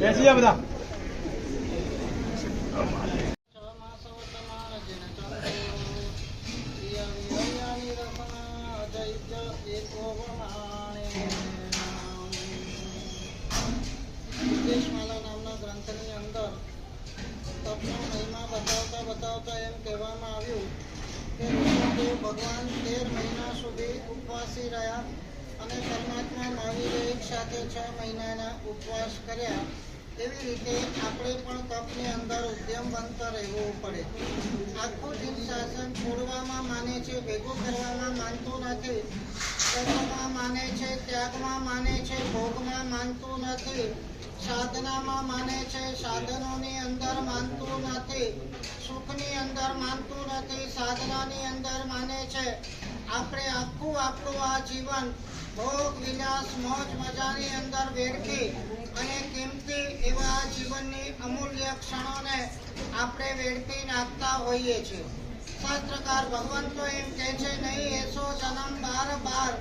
બેસી જા બધા. નામના ગ્રંથની અંદર તપનો મહિમા બતાવતા એમ કહેવામાં આવ્યું કે ભગવાન 13 મહિના સુધી ઉપવાસી રહ્યા અને પરમાત્મા મહાવીરે એક સાથે 6 મહિનાના ઉપવાસ કર્યા. એવી રીતે આપણે પણ તપની અંદર ઉદ્યમવંત રહેવું પડે. આખું દિન શાસન છોડવામાં માને છે, ભેગું કરવામાં માનતું નથી. કર્મમાં માને છે, ત્યાગમાં માને છે, ભોગમાં માનતું નથી. સાધનામાં માને છે, સાધનોની અંદર માનતું નથી. સુખની અંદર માનતું નથી, સાધનાની અંદર માને છે. આપણે આખું આપણું આ જીવન ભોગ વિલાસ મોજ મજાની અંદર વેડફી અને કિંમતી એવા જીવનની અમૂલ્ય ક્ષણોને આપણે વેડફી નાખતા હોઈએ છીએ. શાસ્ત્રકાર ભગવાન તો એમ કહે છે, નહીં એસો જન્મ બાર બાર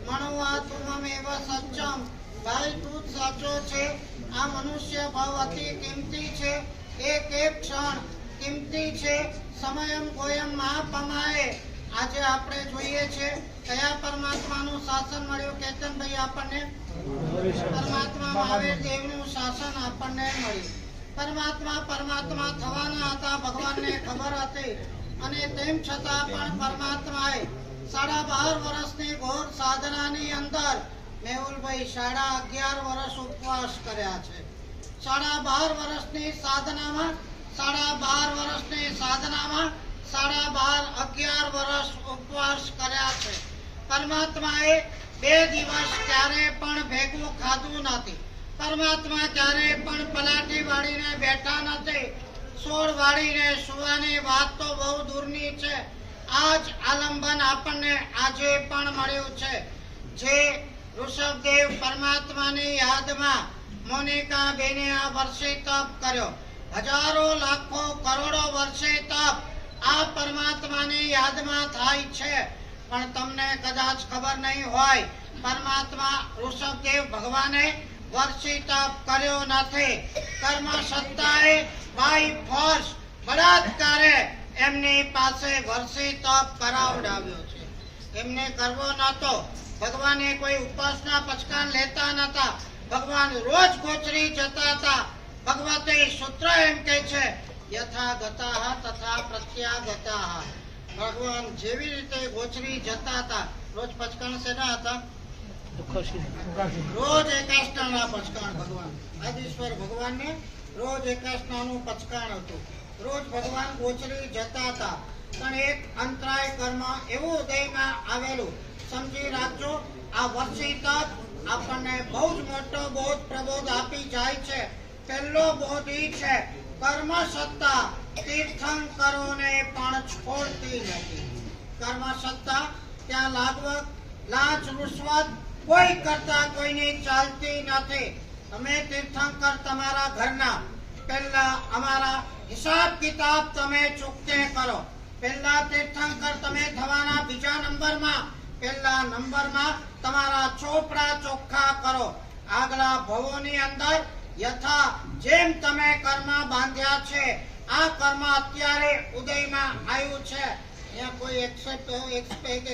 મણુઆ તુમમેવ સચ્ચમ. ભાઈ તું જ સાચો છે. આ મનુષ્ય ભાવ અતિ કિંમતી છે. એક એક ક્ષણ કિંમતી છે. સમયમ ગોયમ મહાપમાએ. આજે આપણે જોઈએ છે કયા પરમાત્માનું શાસન મળ્યું કેતનભાઈ આપણને? પરમાત્મા મહાવીર દેવનું શાસન આપણને મળ્યું. પરમાત્મા થવાના હતા, ભગવાનને ખબર હતી, અને તેમ છતાં પણ પરમાત્માએ 12.5 વર્ષની ઘોર સાધનાની અંદર મેહુલભાઈ 11.5 વર્ષ ઉપવાસ કર્યા છે. 12.5 વર્ષની સાધનામાં 11 વર્ષ ઉપવાસ કર્યા છે. પરમાત્માએ 2 દિવસ ક્યારે પણ ભેગું ખાધું નથી. પરમાત્મા ક્યારે પણ પલાઠી વાળીને બેઠા નથી. સોળ વાળીને સુવાની વાત તો બહુ દૂરની છે. આ જ આલંબન આપણને આજે પણ મળ્યું છે. જે ઋષભદેવ પરમાત્માની યાદમાં મોનિકા બેને આ વર્ષે તપ કર્યો. હજારો લાખો કરોડો વર્ષે તપ આ પરમાત્માની યાદમાં થાય છે. પણ તમને કદાચ ખબર નહીં હોય, પરમાત્મા ઋષભદેવ ભગવાને વર્ષી તપ કર્યો નથી. કર્મ સત્તાએ બાય ફોર્સ બળાત્કારે એમની પાસે વર્ષી તપ કરાવડાવ્યો છે. એમને કરવો નહોતો. ભગવાને કોઈ ઉપાસના પચકાન લેતા નતા. ભગવાન રોજ ગોચરી જતા હતા. ભગવતે સૂત્ર એમ કહે છે, યથા ગતાઃ તથા પ્રત્યાગતાઃ. ભગવાન જેવી રીતે ગોચરી જતા હતા. રોજ પચકાણ શેના હતા? રોજ એકાષ્ટાના પચકાણ. ભગવાન આદિશ્વર ભગવાનને રોજ એકાષ્ટાનું પચકાણ હતું. રોજ ભગવાન ગોચરી જતા હતા. પણ એક અંતરાય કર્મ એવું ઉદયમાં આવેલું. સમજી રાખજો, આ વર્ષી તપ આપણને બહુ જ મોટો બોધ પ્રબોધ આપી જાય છે. પહેલો બોધ ઈ છે, કર્મ સત્તા તીર્થંકરોને પણ છોડતી નથી. કર્મ સત્તા ત્યાં લાગવગ લાંચ રૂશ્વત કોઈ કરતા કોઈની ચાલતી નથી. તમે તીર્થંકર તમારા ઘરના પહેલા અમારા હિસાબ કિતાબ તમે ચૂકતે કરો. પહેલા તીર્થંકર તમે થવાના બીજા નંબરમાં, પહેલા નંબરમાં તમારા ચોપડા ચોખ્ખા કરો. આગલા ભવોની અંદર યથા જેમ તમે કર્મ બાંધ્યા છે, આ કર્મ અત્યારે ઉદયમાં આવ્યું છે. અહીંયા કોઈ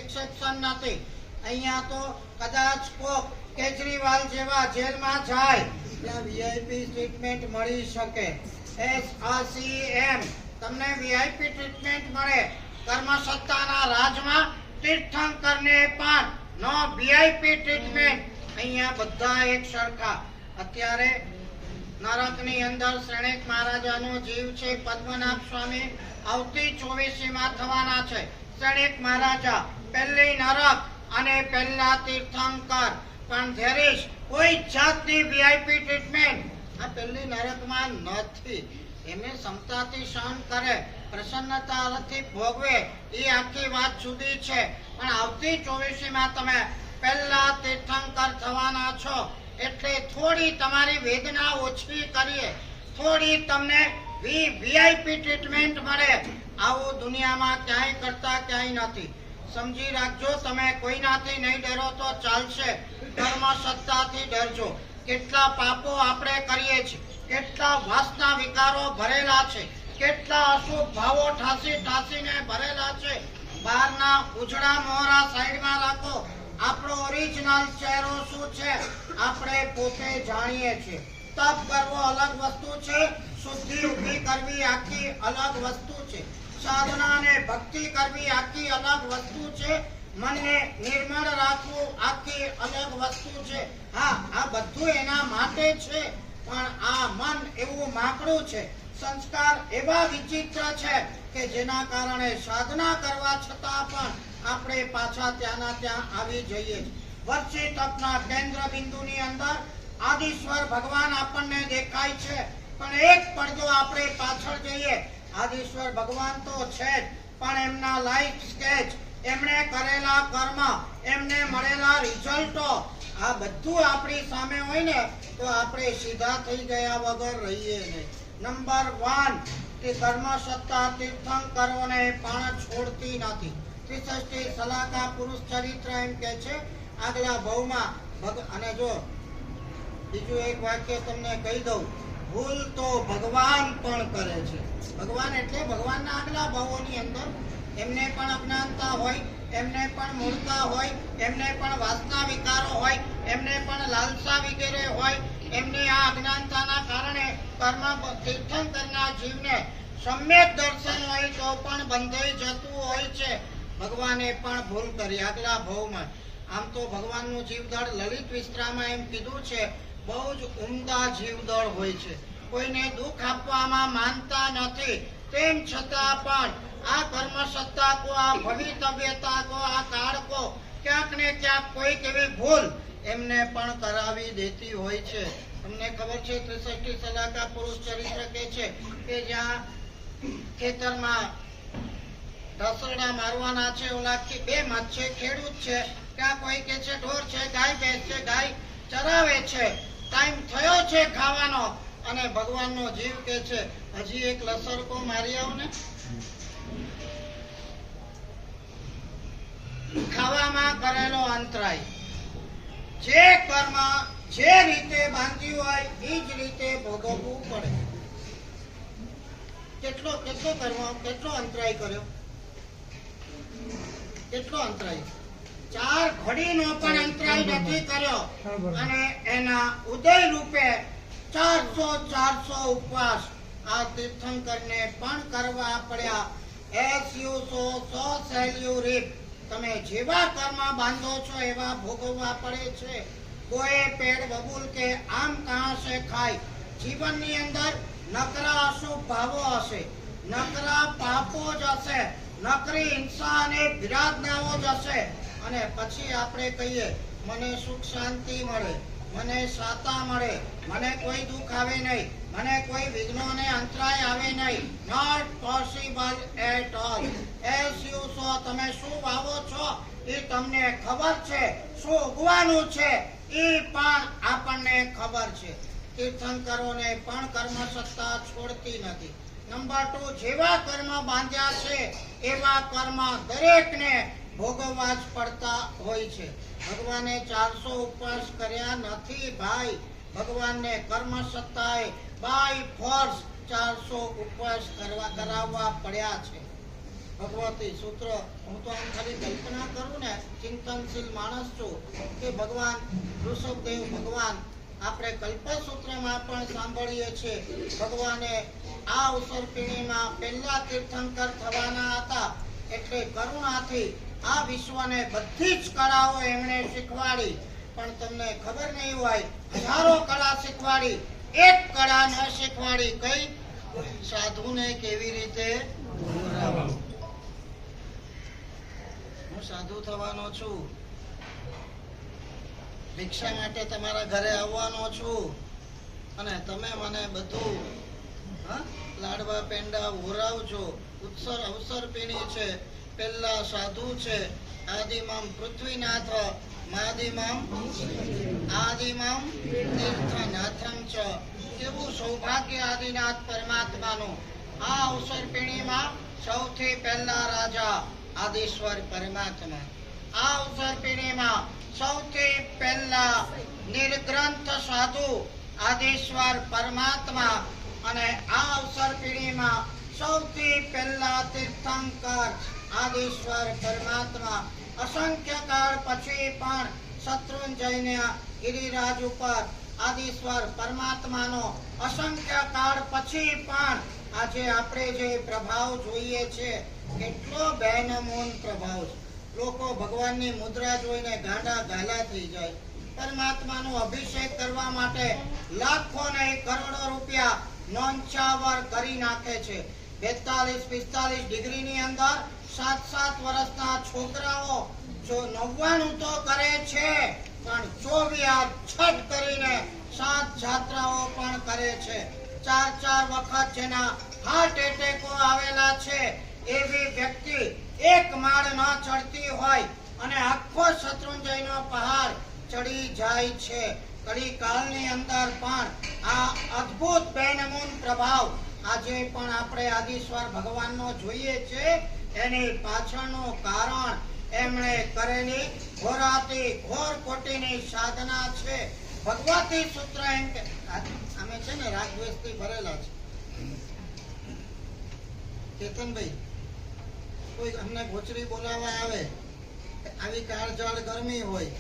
એક્સેપ્શન નથી. અહીંયા તો કદાચ કોક કેજરીવાલ જેવા જેલમાં જાય ત્યાં વીઆઈપી ટ્રીટમેન્ટ મળી શકે. SRCM તમને વીઆઈપી ટ્રીટમેન્ટ મળે. કર્મ સત્તાના રાજમાં તીર્થંકરને પણ નો વીઆઈપી ટ્રીટમેન્ટ. અહીંયા બધા એક સરખા. અત્યારે નરકની અંદર શ્રેણીક મહારાજાનો જીવ છે પદ્મનાભ સ્વામી આવતી 24મીમાં થવાના છે. શ્રેણીક મહારાજા પહેલી નરક અને પહેલા તીર્થંકર, પણ there is કોઈ જાતની વીઆઈપી ટ્રીટમેન્ટ આ પહેલી નરકમાં નથી. એમને ક્ષમતાથી સહન કરે, પ્રસન્નતાથી ભોગવે, એ આખી વાત જુદી છે. પણ આવતી 24મીમાં તમે પહેલા તીર્થંકર થવાના છો, એટલે થોડી તમારી વેદના ઓછી કરીએ, થોડી તમને વીઆઈપી ટ્રીટમેન્ટ મળે. આવું દુનિયામાં ક્યાંય કરતા ક્યાંય નથી. સમજી રાખજો, તમે કોઈનાથી નહીં ડરો તો ચાલશે, કર્મ સત્તાથી ડરજો. કેટલા પાપો આપણે કરીએ છીએ, કેટલા વાસના વિકારો ભરેલા છે, કેટલા અશુભ ભાવો ઠાસીને ભરેલા છે. બહારના ઉજળા મોહરા સાઈડમાં રાખો, આપણો ઓરિજિનલ ચહેરો શું છે આપણે પોતે જાણીએ છીએ. તપ કરવો અલગ વસ્તુ છે, શુદ્ધિ ઊભી કરવી આખી અલગ વસ્તુ છે, સાધના અને ભક્તિ કરવી આખી અલગ વસ્તુ છે, મનને નિર્મળ રાખવું આખી અલગ વસ્તુ છે. હા, આ બધું એના માટે છે, પણ આ મન એવું માકડું છે, સંસ્કાર એવા વિચિત્ર છે કે જેના કારણે સાધના કરવા છતાં પણ આપણે પાછા ત્યાંના ત્યાં આવી જઈએ. વર્ષે તપના કેન્દ્ર બિંદુની અંદર આદિશ્વર ભગવાન આપણને દેખાય છે, પણ એક પડદો આપણે પાછળ જઈએ, આદિશ્વર ભગવાન તો છે જ, પણ એમના લાઈફ સ્કેચ, એમણે કરેલા કર્મ, એમને મળેલા રિઝલ્ટો, આ બધું આપણી સામે હોય ને તો આપણે સીધા થઈ ગયા વગર રહીએ નહીં. નંબર 1 કે કર્મ સત્તા તીર્થંકરોને પણ છોડતી નથી. 63 સલાકા પુરુષ ચરિત્ર એમ કે છે આગલા ભવમાં. અને જો બીજું એક વાક્ય તમને કહી દઉં, ભૂલ તો ભગવાન પણ કરે છે. ભગવાન એટલે ભગવાનના આગલા ભાવોની અંદર એમને પણ અજ્ઞાનતા હોય, એમને પણ મૂળતા હોય, એમને પણ વાસના વિકારો હોય, એમને પણ લાલસા વગેરે હોય. એમની આ અજ્ઞાનતાના કારણે કર્મ તીર્થંકરના જીવને સમ્યક દર્શન હોય તો પણ બંધાઈ જતું હોય છે. ભગવાને પણ ભૂલ કરી આગલા ભાવમાં. આમ તો ભગવાનનું જીવદળ લલિત વિસ્તરામાં એમ કીધું છે, બહુ જ ઉમદા જીવદળ હોય છે, કોઈને દુઃખ આપવામાં માનતા નથી. તેમ છતાં પણ આ કર્મ સત્તા કો, આ ભવિતવ્યતા કો, આ કાળ કો ક્યાંક ને ક્યાંક કોઈક એવી ભૂલ એમને પણ કરાવી દેતી હોય છે. તમને ખબર છે 63 સલાકા પુરુષ ચરિત્ર કે છે કે જ્યાં ખેતરમાં ઢસરડા મારવાના છે, ઓલા બે મત છે, ખેડૂત છે, ત્યાં કોઈ કે છે ઢોર છે, ગાય ભેંસ છે, ગાય ચરાવે છે, ટાઈમ થયો છે ખાવાનો, અને ભગવાનનો જીવ કે છે હજી એક લસરકો મારી આવ ને. ખાવામાં કરેલો અંતરાય, જે કર્મ જે રીતે બાંધ્યું હોય એ જ રીતે ભોગવવું પડે. કેટલો અંતરાય કર્યો, કેટલો અંતરાય, 4 ઘડીનો પણ અંતરાય નથી કર્યો. અને એના ઉદય રૂપે 400 ઉપવાસ આ તીર્થંકરને પણ કરવા પડ્યા. As you sow shall you reap. તમે જેવા કર્મ બાંધો છો એવા ભોગવવા પડે છે. કોઈ પેડ બબૂલ કે આમ કહાં સે ખાય. જીવનની અંદર નકરા અશુભ ભાવો હશે, નકરા પાપો જ હશે, નકરી હિંસા અને વિરાધનાઓ જ હશે. અને પછી આપણે કહીએ મને સુખ શાંતિ મળે, મને સાતા મળે, મને કોઈ દુઃખ આવે નહીં, મને કોઈ વિઘ્નો અને અંતરાય આવે નહીં. Not possible at all. As you sow, તમે શું વાવો છો એ તમને ખબર છે, શું ઉગવાનું છે એ પણ આપણને ખબર છે. તીર્થંકરોને પણ કર્મ સત્તા છોડતી નથી. નંબર 2, જેવા કર્મ બાંધ્યા છે એવા કર્મ દરેકને ભોગવવા જ પડતા હોય છે. ભગવાને 400 ઉપવાસ કર્યા નથી ભાઈ, ભગવાનને કર્મ સત્તાએ બાય ફોર્સ 400 ઉપવાસ કરાવવા પડ્યા છે. ભગવતી સૂત્ર, હું તો આમ ખાલી કલ્પના કરું ને, ચિંતનશીલ માણસ છું કે ભગવાન ઋષભદેવ ભગવાન, આપણે કલ્પસૂત્રમાં પણ સાંભળીએ છીએ ભગવાને આ અવસર પીણીમાં પહેલા તીર્થંકર થવાના હતા, એટલે કરુણાથી આ વિશ્વને બધી જ કળાઓ એમણે શીખવાડી. પણ તમને ખબર નહીં હોય, હજારો કળા શીખવાડી, એક કળા ન શીખવાડી, કઈ? સાધુને કેવી રીતે બોલાવવું. હું સાધુ થવાનો છું, ભિક્ષા માટે તમારા ઘરે આવવાનો છું, અને તમે મને બધું લાડવા પેંડા ઓરાવજો. અવસર પીણી છે. પેલા સાધુ છે. આદિમામ પૃથ્વીનાથ માદિમામ આદિમામ તીર્થનાથમ ચ. કેવું સૌભાગ્ય આદિનાથ પરમાત્માનું. આ અવસર પીણીમાં સૌથી પહેલા રાજા આદિશ્વર પરમાત્મા. આ અવસર પીણીમાં સૌથી પહેલા નિર્ગ્રંથ સાધુ આદિશ્વર પરમાત્મા, અને આ અવસર પીણીમાં સૌથી પહેલા તીર્થંકર આદિશ્વર પરમાત્મા. અસંખ્ય કાળ પછી પણ શત્રુંજય ગિરિરાજ ઉપર આદિશ્વર પરમાત્માનો અસંખ્ય કાળ પછી પણ આજે આપણે જે પ્રભાવ જોઈએ છે, કેટલો બેનમૂન પ્રભાવ છે. લોકો ભગવાનની મુદ્રા જોઈને ગાંડા ગાલા થઈ જાય. પરમાત્માનો અભિષેક કરવા માટે લાખો ને કરોડો રૂપિયા નોંચાવર કરી નાખે છે. 42-45 ડિગ્રીની અંદર 7-7 વર્ષના છોકરાઓ જો 99 તો કરે છે, પણ 24 છઠ કરીને 7 જાત્રાઓ પણ કરે છે. 4 વખત જેના હાર્ટ એટેકો આવેલા છે, એવી વ્યક્તિ એક માળ ન ચડતી હોય અને આખો શત્રુંજયનો પહાડ ચડી જાય છે. કડી કાળની અંદર પણ આ અદ્ભુત બેનમૂન પ્રભાવ આજે પણ આપણે આદિશ્વર ભગવાનનો જોઈએ છે. એની પાછળનું કારણ એમણે કરેલી ઘોર કોટીની સાધના છે. ભગવતી સૂત્ર એમ કે અમે છે ને રાગદ્વેષથી ભરેલા છે. કેતનભાઈ, કોઈ અમને ગોચરી બોલાવવા આવે, આવી કાળઝાળ ગરમી હોય,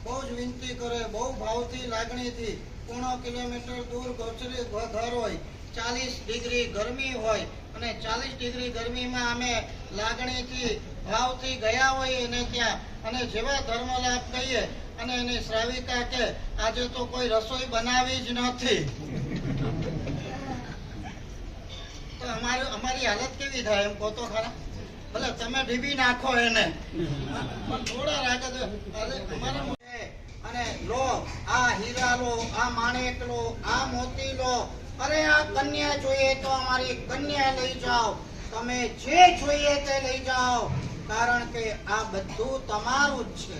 બહુ જ વિનંતી કરે, બહુ ભાવથી લાગણીથી, 1.5 કિલોમીટર દૂર ગોચરી ઘર હોય, 40 ડિગ્રી ગરમી હોય, અને 40 ડિગ્રી ગરમીમાં અમે લાગણીથી ભાવથી ગયા હોઈએ એને ત્યાં, અને જેવા ધર્મલાભ કહીએ અને એની શ્રાવિકા કે આજે તો કોઈ રસોઈ બનાવી જ નથી, તો અમારી હાલત કેવી થાય એમ કહો તો ખરા. ભલે તમે ઢીબી નાખો એને, થોડા રાખે અમારા. અને લો, આ હીરા લો, આ માણેક લો, આ મોતી લો, અરે આ કન્યા જોઈએ તો અમારી કન્યા લઈ જાઓ, તમે જે જોઈએ તે લઈ જાઓ, કારણ કે આ બધું તમારું જ છે.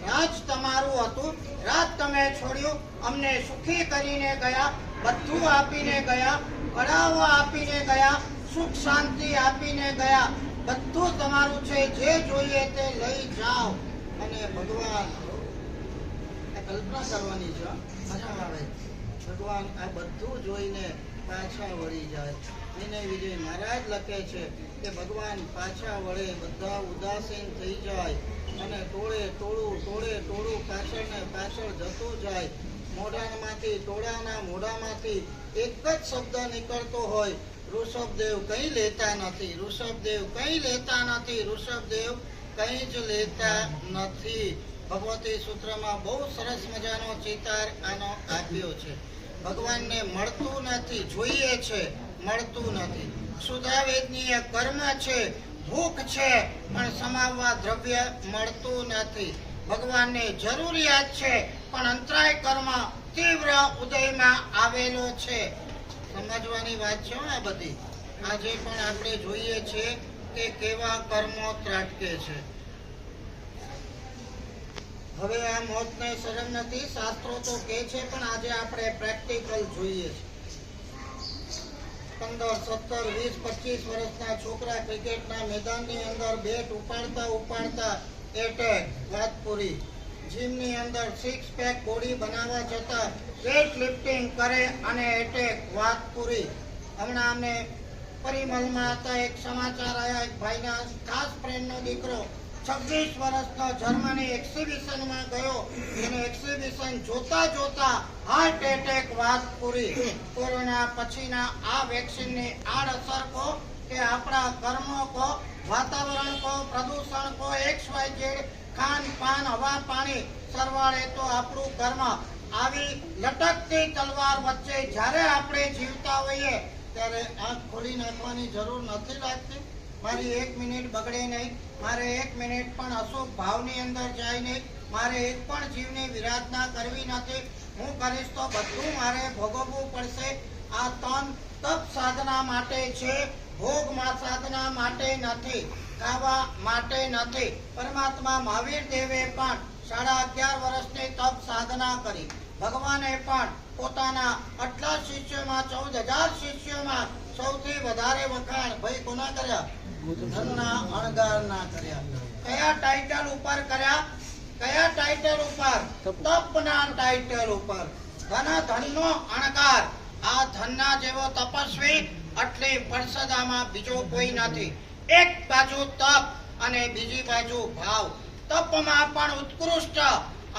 રાજ તમારું હતું, રાજ તમે છોડ્યું, અમને સુખી કરીને ગયા, બધું આપીને ગયા, કળાઓ આપીને ગયા, સુખ શાંતિ આપીને ગયા, બધું તમારું છે, જે જોઈએ તે લઈ જાઓ. અને ભગવાન કલ્પના કરવાની છે, મજા આવે. ભગવાન આ બધું જોઈને પાછા વળી જાય. વિનય વિજય મહારાજ લખે છે કે ભગવાન પાછા વળે, બધા ઉદાસીન થઈ જાય, અને ટોળે ટોળું પાછળ ને પાછળ જતું જાય. મોઢામાંથી, ટોળાના મોઢામાંથી એક જ શબ્દ નીકળતો હોય, ઋષભદેવ કંઈ લેતા નથી, ઋષભદેવ કંઈ લેતા નથી, ઋષભદેવ કંઈ જ લેતા નથી. ભગવતી સૂત્રમાં બહુ સરસ મજાનો ચિતાર આનો આપ્યો છે. ભગવાનને મળતું નથી, જોઈએ છે, મળતું નથી. સુધાવેદનીય કર્મ છે, ભૂખ છે, પણ સમાવવા દ્રવ્ય મળતું નથી. ભગવાનને જરૂરિયાત છે, પણ અંતરાય કર્મ તીવ્ર ઉદયમાં આવેલો છે. સમજવાની વાત છે આ બધી. આજે પણ આપણે જોઈએ છીએ કે કેવા કર્મો ત્રાટકે છે. હવે આ મોતને શરમ નથી, શાસ્ત્રો તો કહે છે, પણ આજે આપણે પ્રેક્ટિકલ જોઈએ છે. 15, 17, 20, 25 વર્ષના છોકરા ક્રિકેટના મેદાનની અંદર બેટ ઉપાડતા એટેક, વાત પૂરી. જીમની અંદર 6 પેક બોડી બનાવવા જતા વેઇટ લિફ્ટિંગ કરે અને એટેક, વાત પૂરી. હમણાં અમને પરિમલમાં હતા, એક સમાચાર આવ્યા, એક ભાઈના ખાસ ફ્રેન્ડનો દીકરો 26 વર્ષનો જર્મની એક્ઝિબિશનમાં ગયો, એને એક્ઝિબિશન જોતા હાર્ટ એટેક, વાત પૂરી. કોરોના પછીના આ વેક્સિનની આડઅસર કહો કે આપણા કર્મો કહો, વાતાવરણ કહો, પ્રદૂષણ કહો, XYZ ખાન પાન હવા પાણી સરવાળે તો આપણું કર્મ. આવી લટકતી તલવાર વચ્ચે જ્યારે આપણે જીવતા હોઈએ ત્યારે આંખ ખોલી નાખવાની જરૂર નથી લાગતી. મારી 1 મિનિટ બગડે નહીં, મારે 1 મિનિટ પણ અશુભ ભાવની અંદર જાય નહીં, મારે એક પણ જીવની વિરાધના કરવી નથી. હું કરીશ તો બધું મારે ભોગવવું પડશે. આ તન તપ સાધના માટે છે, ભોગમાં સાધના માટે નથી, ખાવા માટે નથી. પરમાત્મા મહાવીર દેવે પણ 11.5 વર્ષની તપ સાધના કરી. ભગવાને પણ પોતાના આટલા શિષ્યોમાં 14,000 શિષ્યોમાં સૌથી વધારે વખાણ ભાઈ કોના કર્યા? ધનના અણગારના કર્યા. કયા ટાઇટલ ઉપર કર્યા? કયા ટાઇટલ ઉપર? તપના ટાઇટલ ઉપર. ધનનો અણગાર. આ ધનના જેવો તપસ્વી આટલી પડસદામાં બીજો કોઈ નથી. એક બાજુ તપ અને બીજી બાજુ ભાવ. તપમાં પણ ઉત્કૃષ્ટ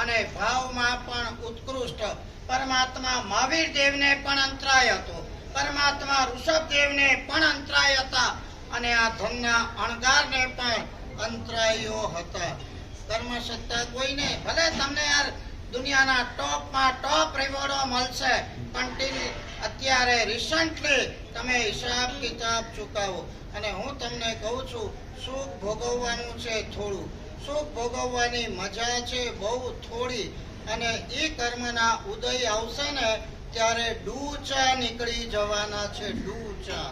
અને ભાવમાં પણ ઉત્કૃષ્ટ. પરમાત્મા મહાવીર દેવને પણ અંતરાય હતો, પરમાત્મા ઋષભદેવને પણ અંતરાય હતા અને આ ધનના અણગારને પણ અંતરાયો હતા. કર્મ સત્તા કોઈને ભલે તમને યાર દુનિયાના ટોપમાં ટોપ રિવોર્ડો મળશે, પણ અત્યારે રિસન્ટલી તમે હિસાબ કિતાબ ચૂકવો. અને હું તમને કહું છું, સુખ ભોગવવાનું છે થોડું, સુખ ભોગવવાની મજા છે બહુ થોડી. અને એ કર્મના ઉદય આવશે ને ત્યારે ડૂચા નીકળી જવાના છે, ડૂચા.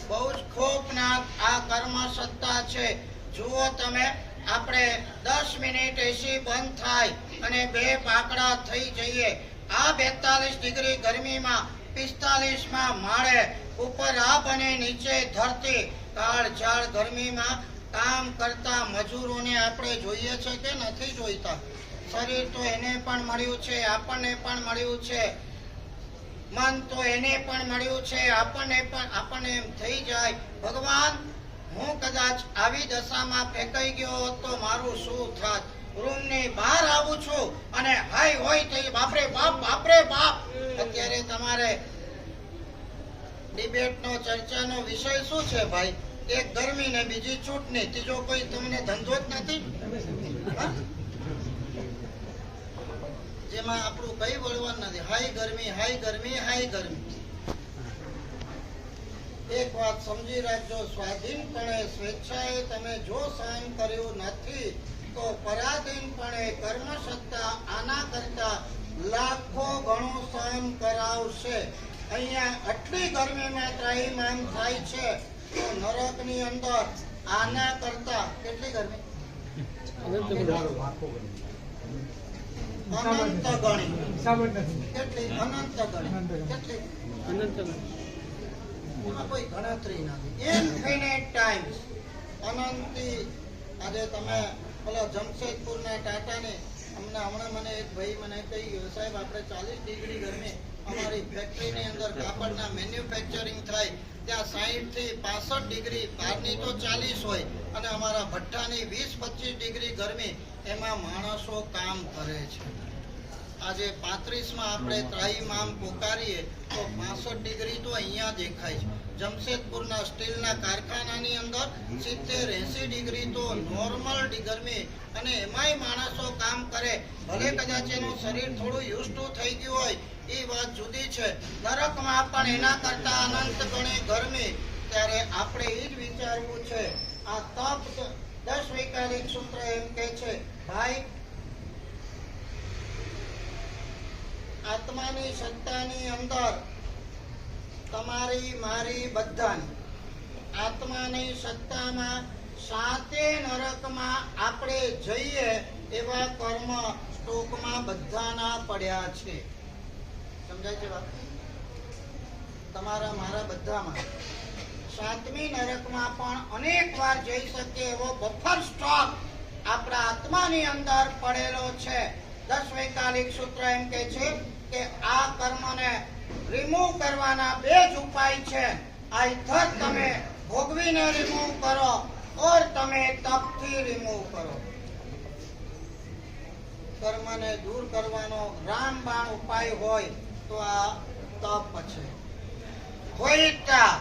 બહુ જ ખોફનાક આ કર્મ સત્તા છે. જુઓ તમે, આપણે 10 મિનિટ એસી બંધ થાય અને 2 પાકડા થઈ જઈએ. આ 42 ડિગ્રી ગરમીમાં 45માં માળે ઉપર આબ અને નીચે ધરતી કાળઝાળ ગરમીમાં કામ કરતા મજૂરોને આપણે જોઈએ છે કે નથી જોઈતા? શરીર તો એને પણ મળ્યું છે, આપણને પણ મળ્યું છે, મન તો એને પણ મળ્યું છે, આપણને એમ થઈ જાય, ભગવાન હું કદાચ આવી દશામાં ફેંકાઈ ગયો હોત તો મારું શું થાત? રૂમની બહાર આવું છું અને હાય હોય થઈ બાપરે બાપ, બાપરે બાપ. અત્યારે તમારે ડિબેટનો ચર્ચાનો વિષય શું છે ભાઈ? એક ગરમી ને બીજી ચૂંટણી, ત્રીજો કોઈ તમને ધંધો જ નથી જેમાં આપણું કઈ વળવાનું નથી. હાઈ ગરમી, હાઈ ગરમી, હાઈ ગરમી. એક વાત સમજી રાખજો, સ્વાધીનપણે સ્વેચ્છાએ તમે જો સહન કર્યું નથી તો પરાધીનપણે કર્મ સત્તા આના કરતા લાખો ગણું સહન કરાવશે. અહીંયા આટલી ગરમીમાં ત્રાહિમામ થાય છે તો નરકની અંદર આના કરતા કેટલી ગરમી? અનંત ગણી. કેટલી? અનંત ગણી. કેટલી? અનંત ગણી. કોઈ ગણતરી નથી. ઇન્ફિનિટ ટાઈમ્સ અનંતી. આજે તમે પેલા જમશેદપુરના ટાટાને હમણાં મને એક ભાઈ મને કહી ગયો, સાહેબ આપણે 40 ડિગ્રી ગરમી અમારી ફેક્ટરીની અંદર કાપડના મેન્યુફેક્ચરિંગ થાય ત્યાં 60 થી 65 ડિગ્રી, બહારની તો 40 હોય અને અમારા ભઠ્ઠાની 20-25 ડિગ્રી ગરમી, એમાં માણસો કામ કરે છે. આજે 35માં આપણે ત્રાહિમામ પોકારીએ તો 65 ડિગ્રી તો અહીંયા દેખાય છે. જમશેદપુરના સ્ટીલના કારખાનાની અંદર 70-80 ડિગ્રી તો નોર્મલ ગરમી, અને એમાંય માણસો કામ કરે. ભલે કદાચ એનું શરીર થોડું યુઝ ટુ થઈ ગયું હોય, એ વાત જુદી છે. નરકમાં પણ એના કરતા અનંત ગણી ગરમી. ત્યારે આપણે એ જ વિચારવું છે. આ તપ 10 વૈકાલિક સૂત્ર એમ કહે છે, ભાઈ આત્માની સત્તાની અંદર તમારી મારી બધાની આત્માની સત્તામાં 7 નરકમાં આપણે જઈએ એવા કર્મ સ્ટોકમાં બધાના પડ્યા છે. સમજાય છે વાત? તમારા મારા બધામાં 7મી નરકમાં પણ અનેક વાર જઈ શકે એવો બફર સ્ટોક આપણા આત્માની અંદર પડેલો છે. 10 વૈકાલિક સૂત્ર એમ કહે છે કે આ કર્મને રિમૂવ કરવાના 2 જ ઉપાય છે. આઈધર તમે ભોગવીને રિમૂવ કરો ઓર તમે તપથી રિમૂવ કરો. કર્મને દૂર કરવાનો રામબાણ ઉપાય હોય તો આ તપ છે. ભોયિતા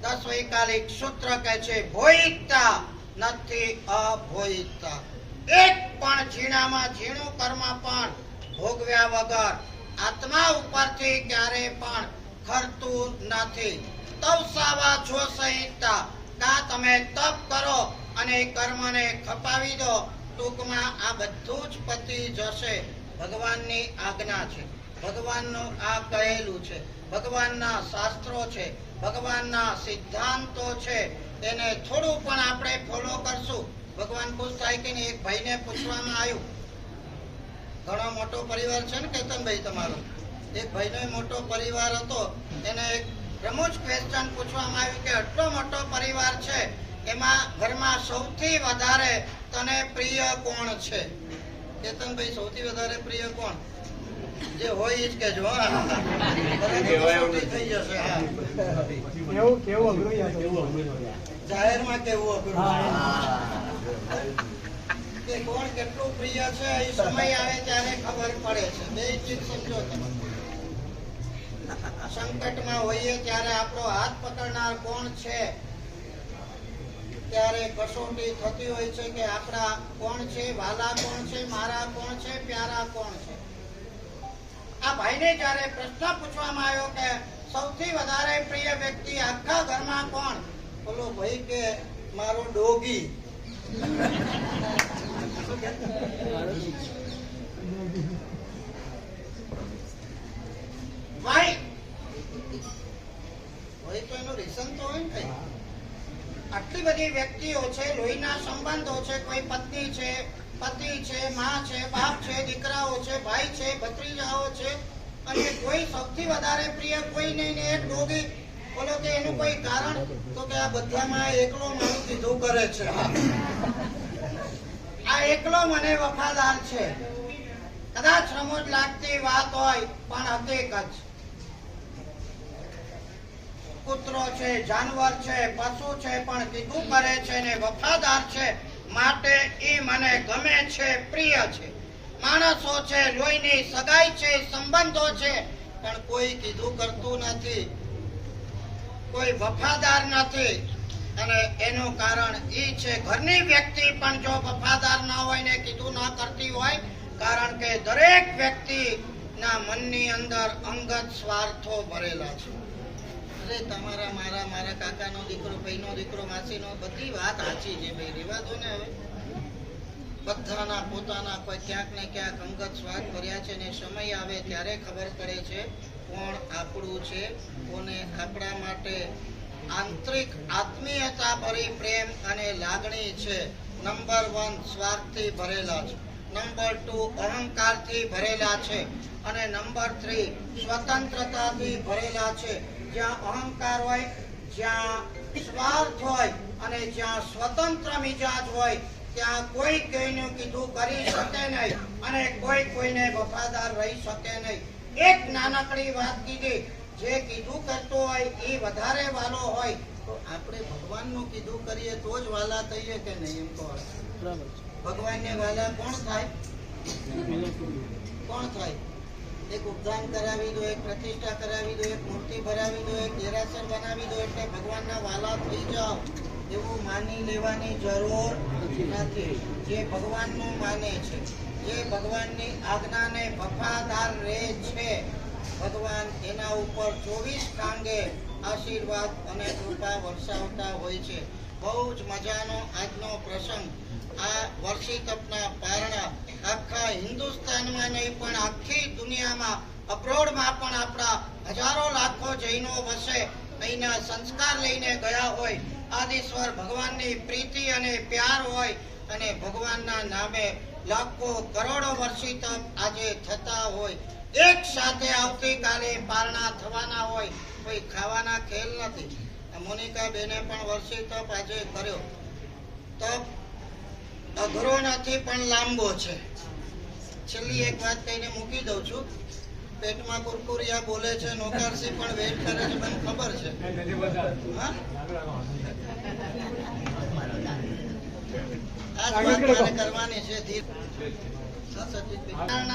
10 વૈકાલિક સૂત્ર કહે છે ભોયિતા નથી અભોયિતા. એક પણ ઝીણામાં ઝીણું કર્મ પણ ભોગવ્યા વગર આત્મા ઉપરથી ક્યારે પણ ખરતું નથી. તવ સાવા છો સંહિતા, કા તમે તપ કરો અને કર્મને ખપાવી દો. ટૂંકમાં આ બધું જ પતી જશે. ભગવાનની આજ્ઞા છે, ભગવાનનું આ કહેલું છે, ભગવાનના શાસ્ત્રો છે, ભગવાનના સિદ્ધાંતો છે. એને થોડું પણ આપણે ફોલો કરશું. ભગવાન ખુશ થાય કે એક ભાઈને પૂછવામાં આવ્યું, ઘણો મોટો પરિવાર છે ને કેતનભાઈ તમારો, એક ભાઈનો મોટો પરિવાર હતો. એને એક રમૂજ ક્વેશ્ચન પૂછવામાં આવ્યું કે આટલો મોટો પરિવાર છે, એમાં ઘરમાં સૌથી વધારે તને પ્રિય કોણ છે? કેતનભાઈ, સૌથી વધારે પ્રિય કોણ? જે હોય એ જ કહેજો. થઈ જશે. કેવું અઘરું જાહેરમાં કેવું અઘરું કે કોણ કેટલું પ્રિય છે એ સમય આવે ત્યારે ખબર પડે છે. બે ચીજ સમજો તમે. સંકટમાં હોઈએ ત્યારે આપણો હાથ પકડનાર કોણ છે? ત્યારે કસોટી થતી હોય છે કે આપણા કોણ છે, વાલા કોણ છે, મારા કોણ છે, પ્યારા કોણ છે. આ ભાઈને જ્યારે પ્રશ્ન પૂછવામાં આવ્યો કે સૌથી વધારે પ્રિય વ્યક્તિ આખા ઘરમાં કોણ? બોલો ભાઈ કે મારો ડોગી. ભાઈ હોય તો એનું રીઝન તો હોય ને કઈ. આટલી બધી વ્યક્તિઓ છે, લોહીના સંબંધો છે, કોઈ પત્ની છે, પતિ છે, માં છે, બાપ છે, દીકરાઓ છે, ભાઈ છે, ભત્રીજાઓ છે, અને કોઈ સૌથી વધારે પ્રિય કોઈ નહીં ને એક ડોગી. બોલો કે એનું કોઈ કારણ? તો કે આ બધામાં એકલો મારું કીધું કરે છે. આ એકલો મને વફાદાર છે. કદાચ રમૂજ લાગતી વાત હોય પણ હકીકત. કૂતરો છે, જાનવર છે, પશુ છે, પણ કીધું કરે છે ને વફાદાર છે, માટે એ મને ગમે છે, પ્રિય છે. માણસો છે, લોહીની સગાઈ છે, સંબંધો છે, પણ કોઈ કીધું કરતું નથી, કોઈ વફાદાર નથી. અને એનું કારણ એ છે ઘરની વ્યક્તિ પણ જો વફાદાર ના હોય ને કીધું ના કરતી હોય, કારણ કે દરેક વ્યક્તિના મનની અંદર અંગત સ્વાર્થો ભરેલા છે. અરે તમારા, મારા, મારા કાકાનો દીકરો, ભાઈનો દીકરો, માસીનો, બધી વાત સાચી છે ભાઈ, રેવા દો ને હવે. બધાના પોતાના કોઈ ક્યાંક ને ક્યાંક અંગત સ્વાર્થ ભર્યા છે ને સમય આવે ત્યારે ખબર પડે છે કોણ આપણું છે, કોને આપણા માટે આંતરિક આત્મીયતા ભરી પ્રેમ અને લાગણી છે. નંબર 1 સ્વાર્થથી ભરેલા છે, નંબર 2 અહંકારથી ભરેલા છે, અને નંબર 3 સ્વતંત્રતાથી ભરેલા છે. જ્યાં અહંકાર હોય, જ્યાં સ્વાર્થ હોય અને જ્યાં સ્વતંત્ર મિજાજ હોય, ત્યાં કોઈ કોઈનું કીધું કરી શકે નહીં અને કોઈ કોઈને વફાદાર રહી શકે નહીં. એક નાનકડી વાત કીધી, જે કીધું કરતો હોય એ વધારે વાલો હોય તો આપણે ભગવાનનું કીધું કરીએ તો જ વાલા થઈએ કે નહીં? એમ કહો. ભગવાનને વાલા કોણ થાય? કોણ થાય? એક ઉપદાન કરાવી દો, એક પ્રતિષ્ઠા કરાવી દો, એક મૂર્તિ ભરાવી દો, એક દેરાસર બનાવી દો એટલે ભગવાનના વાલા થઈ જાઓ એવું માની લેવાની જરૂર નથી. જે ભગવાનનું માને છે, જે ભગવાનની આજ્ઞાને વફાદાર રહે છે, ભગવાન એના ઉપર 24 કાંગે આશીર્વાદ અને કૃપા વરસાવતા હોય છે. બહુ જ મજાનો આજનો પ્રસંગ. આ વર્ષી તપના પારણા આખા હિન્દુસ્તાનમાં નહીં પણ આખી દુનિયામાં, અબ્રોડમાં પણ આપણા હજારો લાખો જૈનો વસે અહીંના સંસ્કાર લઈને ગયા હોય. આદિશ્વર ભગવાનની પ્રીતિ અને પ્યાર હોય અને ભગવાનના નામે લાખો કરોડો વર્ષી તપ આજે થતા હોય. એક સાથે આવતીકાલે પારણા થવાના હોય. કોઈ ખાવાના ખેલ નથી. મોનિકા બેને પણ વર્ષી તપ આજે કર્યો. તપ અઘરો નથી પણ લાંબો છે. છેલ્લી એક વાત કહીને મૂકી દઉં છું. પેટમાં કુરકુરિયા બોલે છે, નોકરસી પણ વેટ કરે છે, મને ખબર છે. કરવાની છે.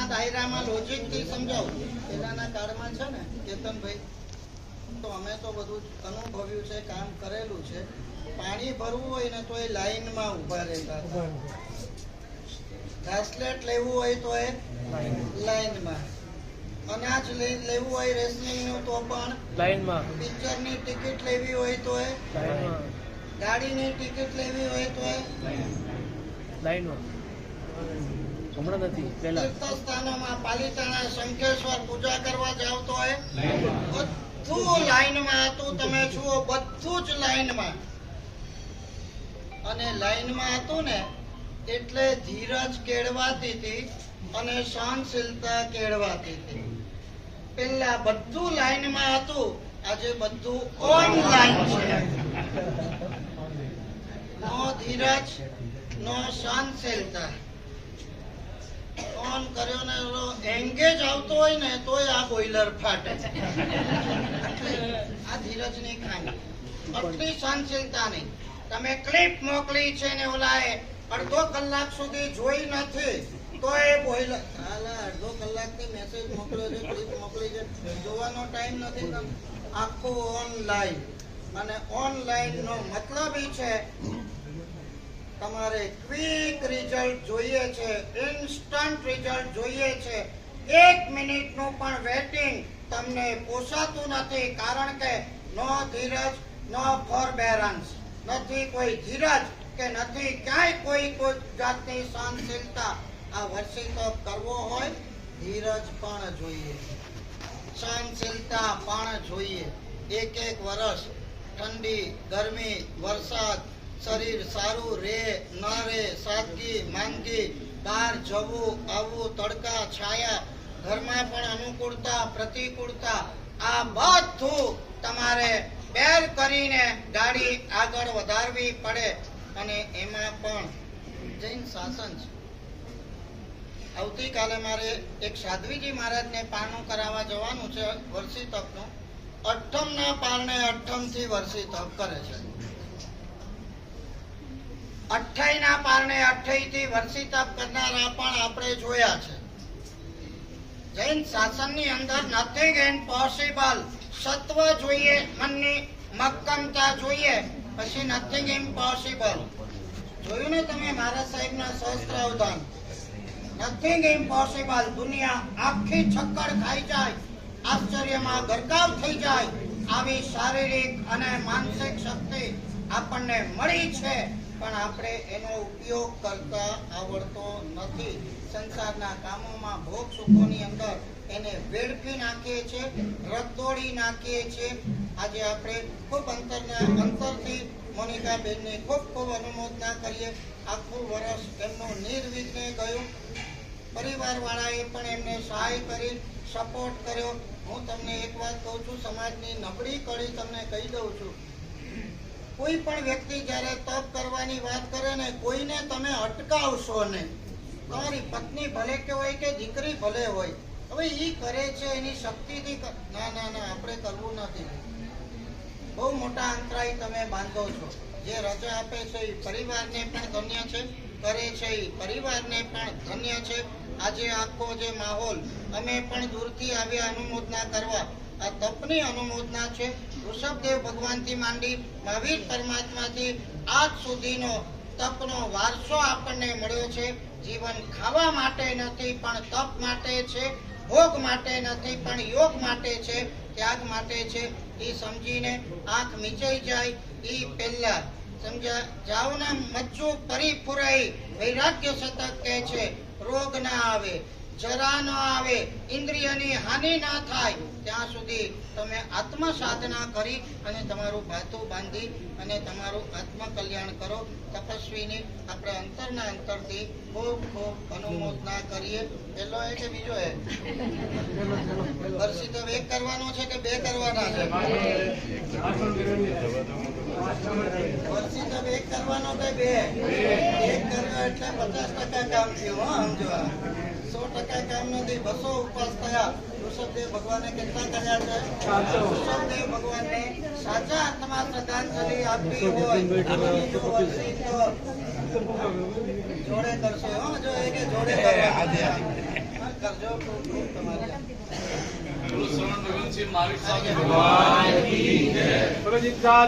દાયરામાં લોજિકથી સમજાવું. પહેલાના કાળમાં છે ને કેતનભાઈ, તો અમે તો બધું અનુભવ્યું છે, કામ કરેલું છે. પાણી ભરવું હોય ને તો એ લાઈનમાં ઉભા રહેતા હતા. ઘાસલેટ લેવું હોય તો એ લાઈનમાં, અનાજ લેવું હોય રેશનિંગનું તો પણ લાઈનમાં, પિક્ચરની ટિકિટ લેવી હોય તો એ લાઈનમાં, ગાડીની ટિકિટ લેવી હોય તો એ લાઈનમાં. હમણાં નથી, પહેલા. તીર્થસ્થાનોમાં પાલિતાણા શંખેશ્વર પૂજા કરવા જાવ તો એ બધું લાઈનમાં હતું. તમે જુઓ બધું જ લાઈનમાં, અને લાઈનમાં હતું ને એટલે ધીરજ કેળવાતી હતી અને સહનશીલતા કેળવાતી હતી. પેલા બધું લાઈનમાં હતું, આજે બધું ઓનલાઈન છે. નો ધીરજ, નો સહનશીલતા. ફોન કર્યો ને એંગેજ આવતો હોય ને તોય આ બોઈલર ફાટે. આ ધીરજની ખામી, આટલી સહનશીલતા નહીં. તમે ક્લિપ મોકલી છે ને ઓલાએ અડધો કલાક સુધી જોઈ નથી તો એ બોઈલર અડધો કલાકથી મેસેજ મોકલ્યો છે, ક્લિપ મોકલી છે, જોવાનો ટાઈમ નથી. આખું ઓનલાઈન, અને ઓનલાઈન નો મતલબ ઈ છે તમારે ક્વિક રિઝલ્ટ જોઈએ છે, ઇન્સ્ટન્ટ રિઝલ્ટ જોઈએ છે. 1 મિનિટનું પણ વેટિંગ તમને પોસાતું નથી, કારણ કે નો ધીરજ, નો ફોરબેરન્સ, નથી કોઈ ધીરજ કે નથી ક્યાંય કોઈ જાતની સહનશીલતા. આ વર્ષી તપ કરવો હોય ધીરજ પણ જોઈએ, સહનશીલતા પણ જોઈએ. એક વર્ષ ઠંડી, ગરમી, વરસાદ, શરીર સારું રે ન રે, સાદગી, માંદગી, બહાર જવું આવવું, તડકા છાયા, ઘરમાં પણ અનુકૂળતા પ્રતિકૂળતા, આ બધું તમારે બેર કરીને ગાડી આગળ વધારવી પડે. અને એમાં પણ જૈન શાસન છે. આવતીકાલે મારે એક સાધ્વીજી મહારાજને પારણું કરાવવા જવાનું છે વર્ષી તપનું. 8મના પારણે 8મથી વર્ષી તપ કરે છે. 28ના પારણે 28થી વર્ષી તપ કરનારા પણ આપણે જોયા છે. જૈન શાસનની અંદર નથિંગ ઇમ્પોસિબલ. સત્વ જોઈએ, મનની મક્કમતા જોઈએ, પછી નથિંગ ઇમ્પોસિબલ. જોયું ને તમે મહારાજ સાહેબના સહસ્ત્ર અવધાન? Nothing impossible. દુનિયા આખી છક્કર ખાઈ જાય, આશ્ચર્યમાં ગરકાવ થઈ જાય, આવી શારીરિક અને માનસિક શક્તિ આપણને મળી છે, પણ આપણે એનો ઉપયોગ કરતા આવડતો નથી. સંસારના કામોમાં, ભોગ સુખોની અંદર એને વેડફી નાખીએ છીએ, રગદોડી નાખીએ છીએ. આજે આપણે ખૂબ અંતરથી મોનિકાબેનની ખૂબ ખૂબ અનુમોદના કરીએ. આખું વર્ષ એમનું નિર્વિઘ્ને ગયું. પરિવારવાળાએ પણ એમને સહાય કરી, સપોર્ટ કર્યો. હું તમને એક વાત કહું છું, સમાજની નબળી કડી તમને કહી દઉં છું. કોઈ પણ વ્યક્તિ જ્યારે તપ કરવાની વાત કરે ને, કોઈને તમે અટકાવશો નહીં. તમારી પત્ની ભલે કે હોય કે દીકરી ભલે હોય, હવે ઈ કરે છે એની શક્તિથી, ના ના ના આપણે કરવું નથી. બહુ મોટા અંતરાય તમે બાંધો છો. જે રજા આપે છે એ પરિવારને પણ ધન્ય છે, કરે છે એ પરિવારને પણ ધન્ય છે. આજે આખો જે માહોલ, અમે પણ દૂરથી આવ્યા અનુમોદના કરવા. આ તપની અનુમોદના છે. ઋષભદેવ ભગવાનથી માંડી મહાવીર પરમાત્માથી આજ સુધીનો તપનો વારસો આપણને મળ્યો છે. જીવન ખાવા માટે નથી પણ તપ માટે છે, ભોગ માટે નથી પણ યોગ માટે છે, ત્યાગ માટે છે. એ સમજીને આંખ મીચાઈ જાય એ પહેલા સમજ્યા જાવના મચ્છું પરિપુરાઈ વૈરાગ્ય શતક કહે છે. રોગ ના આવે, જરા ન આવે, ઇન્દ્રિયની હાનિ ના થાય ત્યાં સુધી તમે આત્મ સાધના કરી અને તમારું ભાતું બાંધી અને તમારું આત્મ કલ્યાણ કરો. તપસ્વીની આપણે અંતરના અંતરથી ખૂબ ખૂબ અનુમોદના કરીએ. પેલો એ કે બીજો એ વર્ષી તો એક કરવાનો છે કે બે કરવાના છે? વર્ષી તો એક કરવાનો કે બે? એક કર્યો એટલે 50% કામ થયું. સમજો 100% કામ નથી. 200 ઉપવાસ થયા. ઋષભદેવ ભગવાને કેટલા કર્યા છે? ઋષભદેવ ભગવાનને સાચા આત્મા શ્રદ્ધાંજલિ આપી હોય જોડે કરશો. જો એ કે જોડે કરજો. ભગવાન કી જય.